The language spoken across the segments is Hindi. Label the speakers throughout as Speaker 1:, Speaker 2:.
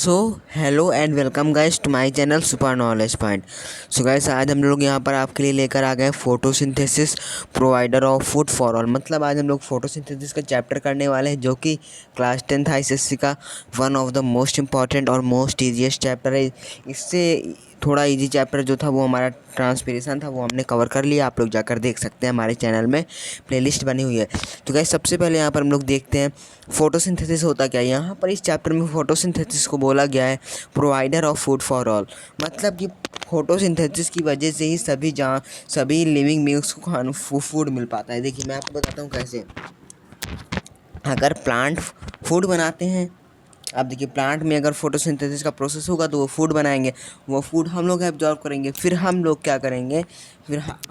Speaker 1: So hello and welcome guys to my channel super knowledge point. So guys आज हम लोग यहाँ पर आपके लिए लेकर आ गए photosynthesis provider of food for all. मतलब आज हम लोग फोटोसिंथेसिस का चैप्टर करने वाले हैं जो कि क्लास 10th ICSE का one of the most important और मोस्ट ईजीएस्ट चैप्टर है। इससे थोड़ा इजी चैप्टर जो था वो हमारा ट्रांसपिरेशन था, वो हमने कवर कर लिया। आप लोग जाकर देख सकते हैं, हमारे चैनल में प्लेलिस्ट बनी हुई है। तो गाइस सबसे पहले यहाँ पर हम लोग देखते हैं फोटोसिंथेसिस होता क्या है। यहाँ पर इस चैप्टर में फोटोसिंथेसिस को बोला गया है provider of food for all. मतलब कि फोटोसिंथेसिस की वजह से ही सभी लिविंग बींग्स को फूड मिल पाता है। देखिए मैं आपको बताता हूँ कैसे। अगर प्लांट फूड बनाते हैं, अब देखिए प्लांट में अगर फोटोसिंथेसिस का प्रोसेस होगा तो वो फूड बनाएंगे, वो फूड हम लोग एब्जॉर्ब करेंगे, फिर हम लोग क्या करेंगे,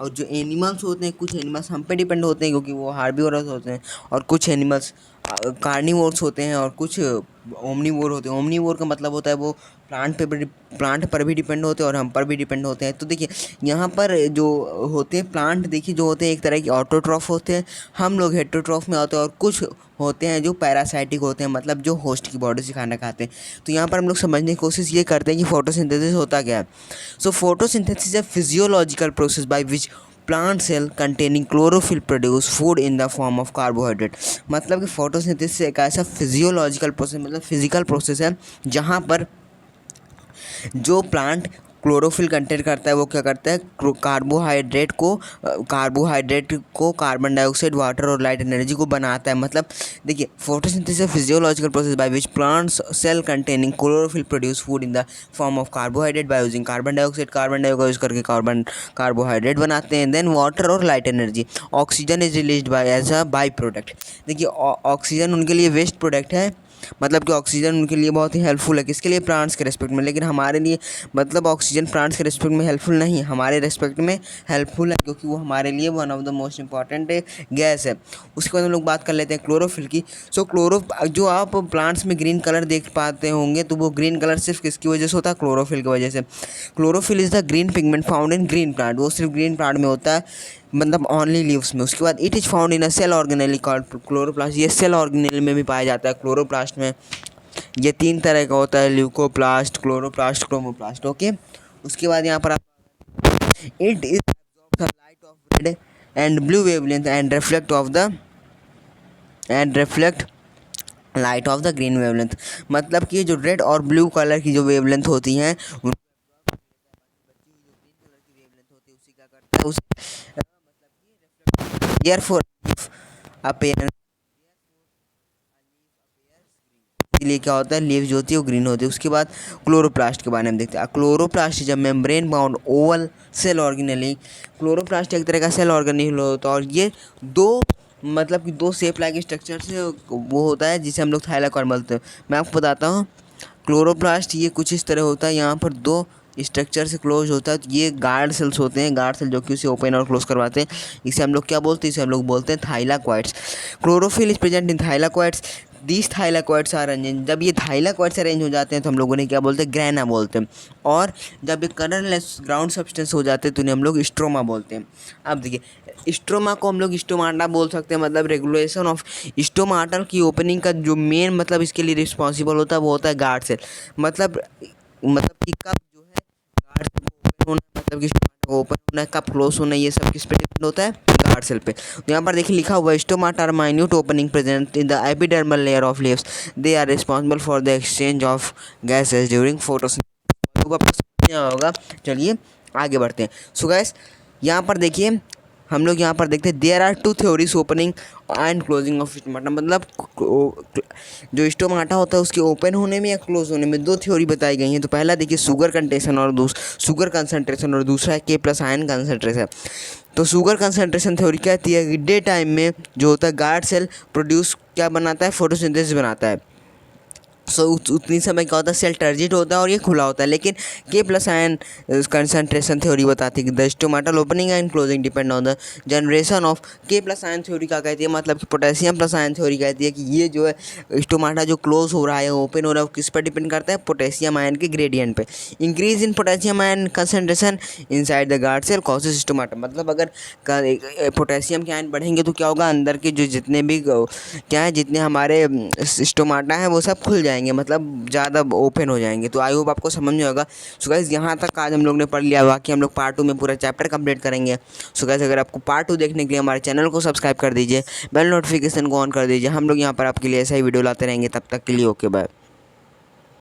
Speaker 1: और जो एनिमल्स होते हैं, कुछ एनिमल्स हम पे डिपेंड होते हैं क्योंकि वो हार्बिवोरस होते हैं, और कुछ एनिमल्स कार्निवोर्स होते हैं और कुछ ओमनीवोर होते हैं। ओमनीवोर का मतलब होता है वो प्लांट पर भी डिपेंड होते हैं और हम पर भी डिपेंड होते हैं। तो देखिए यहाँ पर जो होते हैं प्लांट, देखिए जो होते हैं एक तरह की ऑटोट्रॉफ होते हैं, हम लोग हेटरोट्रॉफ में होते हैं, और कुछ होते हैं जो पैरासाइटिक होते हैं, मतलब जो होस्ट की बॉडी से खाना खाते हैं। तो यहाँ पर हम लोग समझने की कोशिश ये करते हैं कि फोटोसिंथेसिस होता क्या है। सो photosynthesis is a physiological process by which plant cell containing chlorophyll produce food in the form of carbohydrate। मतलब कि फोटोसिंथेसिस एक ऐसा फिजियोलॉजिकल प्रोसेस, मतलब फिजिकल प्रोसेस है जहाँ पर जो प्लांट क्लोरोफिल कंटेन करता है वो क्या करता है, कार्बोहाइड्रेट को कार्बन डाइऑक्साइड, वाटर और लाइट एनर्जी को बनाता है। मतलब देखिए photosynthesis physiological process by which plants cell containing chlorophyll produce food in the form of carbohydrate by using carbon dioxide use करके कार्बोहाइड्रेट बनाते हैं। देन वाटर और light energy, oxygen is released by as a byproduct. देखिए ऑक्सीजन उनके लिए वेस्ट प्रोडक्ट है, मतलब कि ऑक्सीजन उनके लिए बहुत ही हेल्पफुल है, किसके लिए, प्लांट्स के रेस्पेक्ट में। लेकिन हमारे लिए मतलब ऑक्सीजन प्लांट्स के रेस्पेक्ट में हेल्पफुल नहीं, हमारे रेस्पेक्ट में हेल्पफुल है क्योंकि वो हमारे लिए one of the most important gas है। उसके बाद हम लोग बात कर लेते हैं क्लोरोफिल की। सो जो आप प्लांट्स में ग्रीन कलर देख पाते होंगे तो वो ग्रीन कलर सिर्फ किसकी वजह से होता है, क्लोरोफिल की वजह से। Chlorophyll is the green pigment found in green plant, वो सिर्फ ग्रीन प्लांट में होता है, मतलब ऑनली लीव्स में। उसके बाद it is found in a cell organelle called chloroplast, ये सेल ऑर्गेनेल में भी पाया जाता है, क्लोरोप्लास्ट में। ये 3 तरह का होता है, ल्यूकोप्लास्ट, क्लोरोप्लास्ट, क्रोमोप्लास्ट। ओके, उसके बाद यहाँ पर आप it is light of red and blue wavelength and reflect light of the green wavelength. मतलब कि जो रेड और ब्लू कलर की जो वेवलेंथ होती हैं उसी क्या करता है, उसे therefore appearance के लिए क्या होता है, लीव जो होती है वो ग्रीन होती है। उसके बाद क्लोरोप्लास्ट के बारे में देखते हैं। क्लोरोप्लास्ट जब membrane bound oval cell organelle, chloroplast एक तरह का सेल ऑर्गेनेल होता है और ये मतलब कि दो शेप लाइक स्ट्रक्चर से वो होता है जिसे हम लोग थाइलाकॉइड बोलते हैं। मैं आपको बताता हूँ, क्लोरोप्लास्ट ये कुछ इस तरह होता है, यहाँ पर 2 स्ट्रक्चर से क्लोज होता है। तो ये गार्ड सेल्स होते हैं, गार्ड सेल जो कि उसे ओपन और क्लोज करवाते हैं। इसे हम लोग क्या बोलते हैं, इसे हम लोग बोलते हैं thylakoids. Chlorophyll is present in thylakoids, these thylakoids are arrange. जब ये थाइलाकॉइड्स अरेंज हो जाते हैं तो हम लोगों ने क्या बोलते हैं, ग्रैना बोलते हैं। और जब ये कलरलेस ग्राउंड सब्सटेंस हो जाते हैं तो उन्हें हम लोग स्ट्रोमा बोलते हैं। अब देखिए स्ट्रोमा को हम लोग स्टोमाटा बोल सकते हैं, मतलब रेगुलेशन ऑफ स्टोमाटा की ओपनिंग का जो मेन मतलब इसके लिए रिस्पॉन्सिबल होता है वो होता है गार्ड सेल। मतलब कि कब जो है गार्ड सेल को ओपन होना, मतलब कि स्टोमाटा को ओपन होना है, कब क्लोज होना है, ये सब किस पे डिपेंड होता है, गार्ड सेल पे। तो यहाँ पर देखिए लिखा हुआ है stomata are minute opening present in the epidermal layer of leaves, they are responsible for the exchange of gases during photosynthesis. आपको समझ होगा। चलिए आगे बढ़ते हैं। सो गाइस यहाँ पर देखिए हम लोग यहाँ पर देखते हैं there are 2 theories opening and closing of stomata. मतलब जो स्टोमाटा होता है उसके ओपन होने में या क्लोज होने में 2 थ्योरी बताई गई हैं। तो पहला देखिए शुगर कंसंट्रेशन और दूसरा है K+ आयन कंसंट्रेशन। तो शुगर कंसंट्रेशन थ्योरी कहती है कि डे टाइम में जो होता है गार्ड सेल प्रोड्यूस क्या बनाता है, फोटोसिंथेसिस बनाता है। सो उतनी समय क्या होता है, सेल टर्जिट होता है और ये खुला होता है। लेकिन K+ आयन कंसंट्रेशन थ्योरी बताती है कि the stomatal opening and closing depend on the generation of K+ ion theory. क्या कहती है, मतलब कि पोटेशियम प्लस आयन थ्योरी कहती है कि ये जो है स्टोमाटा जो क्लोज हो रहा है, ओपन हो रहा है, वो किस पर डिपेंड करता है, पोटेशियम आयन के ग्रेडियंट पे। Increase in potassium ion concentration inside the guard cell causes stomata. मतलब अगर पोटेशियम के आयन बढ़ेंगे तो क्या होगा, अंदर के जो जितने भी क्या है, जितने हमारे स्टोमाटा हैं वो सब खुल जाएंगे। जाएंगे, मतलब ज़्यादा ओपन हो जाएंगे। तो आई होप आपको समझ में होगा। सो गाइस यहाँ तक आज हम लोग ने पढ़ लिया, बाकी हम लोग पार्ट 2 में पूरा चैप्टर कंप्लीट करेंगे। सो गाइस अगर आपको पार्ट 2 देखने के लिए हमारे चैनल को सब्सक्राइब कर दीजिए, बेल नोटिफिकेशन को ऑन कर दीजिए। हम लोग यहाँ पर आपके लिए ऐसा ही वीडियो लाते रहेंगे। तब तक के लिए ओके बाय।